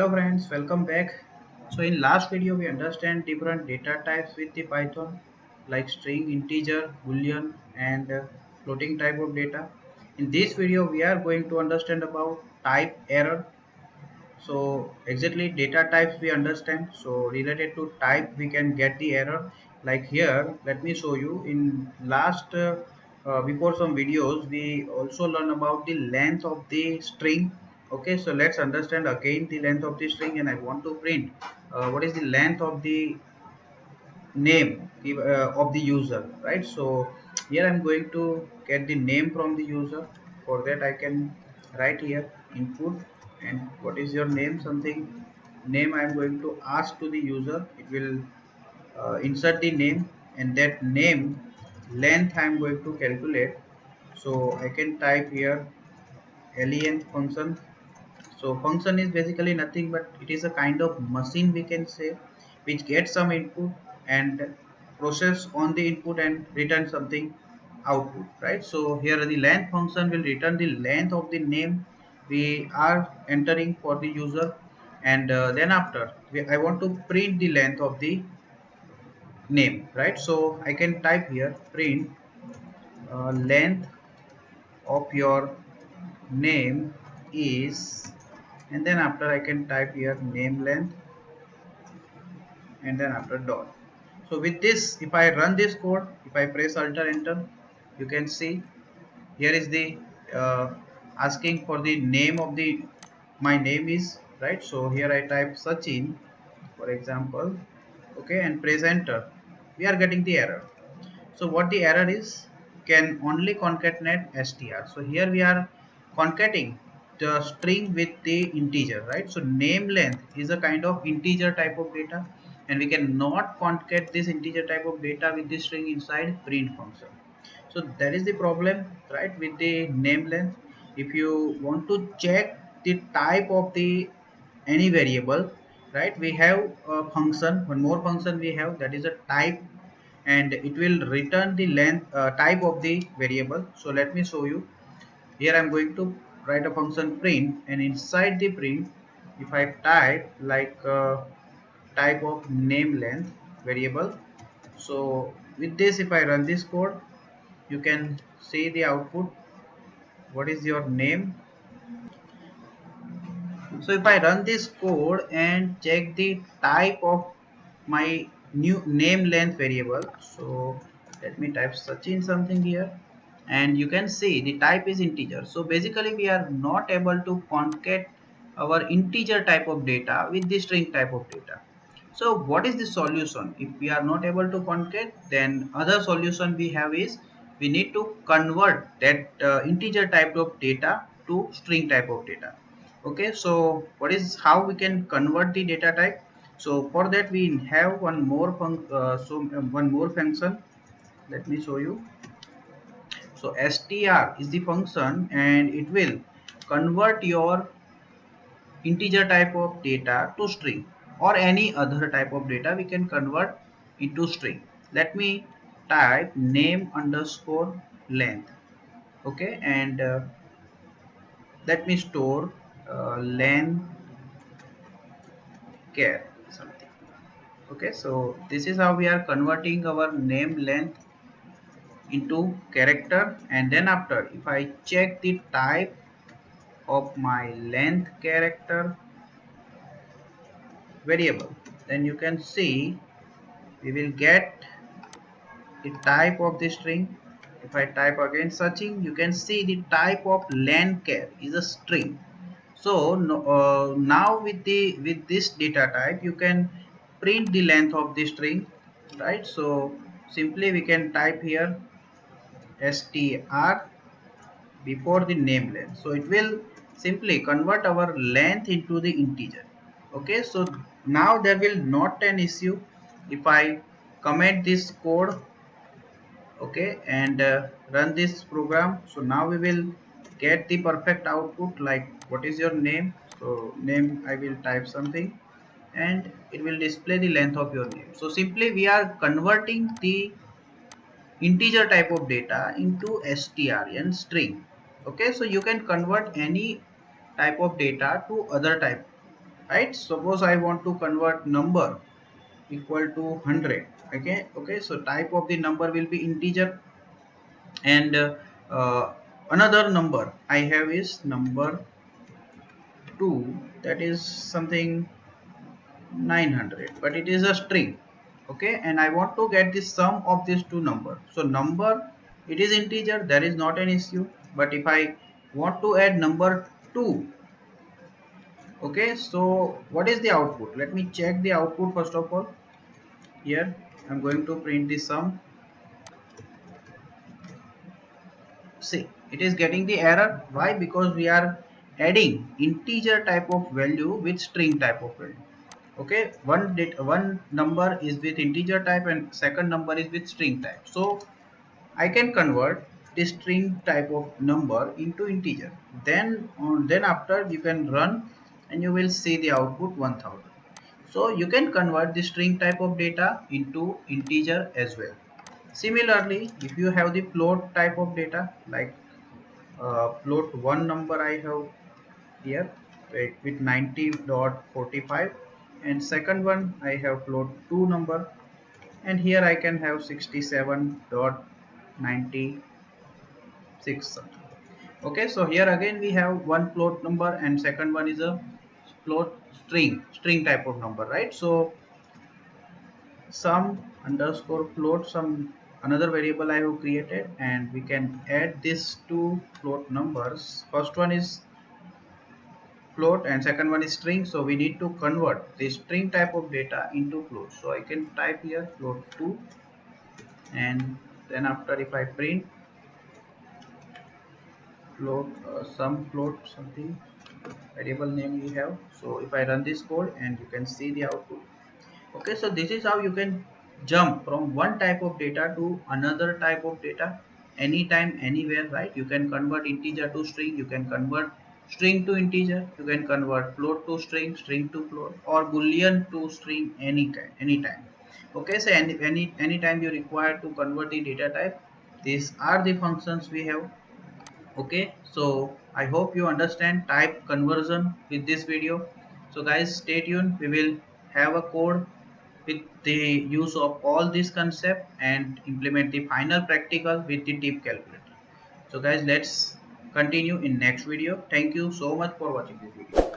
Hello friends, welcome back. So in last video we understand different data types with the Python like string, integer, boolean and floating type of data. In this video we are going to understand about type error. So exactly data types we understand. So related to type we can get the error. Like here, let me show you. In last before some videos we also learn about the length of the string. Okay, so let's understand again the length of the string, and I want to print what is the length of the name of the user, right? So here I'm going to get the name from the user. For that I can write here input, and what is your name, something name I'm going to ask to the user. It will insert the name, and that name length I'm going to calculate. So I can type here len function. So function is basically nothing but it is a kind of machine, we can say, which gets some input and process on the input and return something output, right? So here the length function will return the length of the name we are entering for the user, and then after I want to print the length of the name, right? So I can type here print length of your name is, and then after I can type here name length, and then after dot. So with this, if I run this code, if I press alt enter, you can see here is the uh, asking for the name of the my name is, right? So here I type Sachin for example, okay, and press enter. We are getting the error. So what the error is, can only concatenate str. So here we are concatenating the string with the integer, right? So name length is a kind of integer type of data, and we cannot concat this integer type of data with the string inside print function. So that is the problem, right, with the name length. If you want to check the type of the any variable, right, we have a function, one more function we have, that is a type, and it will return the length type of the variable. So let me show you. Here I'm going to write a function print, and inside the print if I type like type of name length variable. So with this, if I run this code, you can see the output. What is your name? So if I run this code and check the type of my new name length variable, so let me type Sachin something here, and you can see the type is integer. So basically we are not able to concat our integer type of data with the string type of data. So what is the solution? If we are not able to concat, then other solution we have is we need to convert that integer type of data to string type of data. Okay, so what is how we can convert the data type? So for that we have one more function. Let me show you. So str is the function, and it will convert your integer type of data to string, or any other type of data we can convert into string. Let me type name underscore length. Okay, and let me store length care something. Okay, so this is how we are converting our name length into character, and then after if I check the type of my length character variable, then you can see we will get the type of the string. If I type again searching, you can see the type of length char is a string. So now with this data type you can print the length of the string, right? So simply we can type here str before the name length, so it will simply convert our length into the integer. Okay, so now there will not an issue if I comment this code, okay, and run this program. So now we will get the perfect output, like what is your name. So name I will type something, and it will display the length of your name. So simply we are converting the integer type of data into str and string. Okay, so you can convert any type of data to other type. right? Suppose I want to convert number equal to 100. Okay, so type of the number will be integer, and another number I have is number 2, that is something 900, but it is a string. Okay, and I want to get the sum of these two numbers. So number, it is integer, there is not an issue. But if I want to add number 2, okay, so what is the output? Let me check the output first of all. Here I'm going to print the sum. See, it is getting the error. Why? Because we are adding integer type of value with string type of value. Okay, one number is with integer type and second number is with string type. So I can convert the string type of number into integer. Then after you can run and you will see the output 1000. So you can convert the string type of data into integer as well. Similarly, if you have the float type of data, like float one number I have here with 90.45, and second one I have float two number, and here I can have 67.96 something. Okay, so here again we have one float number and second one is a float string type of number, right? So some underscore float, some another variable I have created, and we can add these two float numbers. First one is float and second one is string, so we need to convert the string type of data into float. So I can type here float 2, and then after if I print float some float something variable name we have, so if I run this code and you can see the output. Okay, so this is how you can jump from one type of data to another type of data anytime, anywhere, right? You can convert integer to string, you can convert string to integer, you can convert float to string, string to float, or boolean to string, anytime. Okay, so anytime you require to convert the data type, these are the functions we have. Okay, so I hope you understand type conversion with this video. So guys, stay tuned, we will have a code with the use of all this concept and implement the final practical with the tip calculator. So guys, let's continue in next video. Thank you so much for watching this video.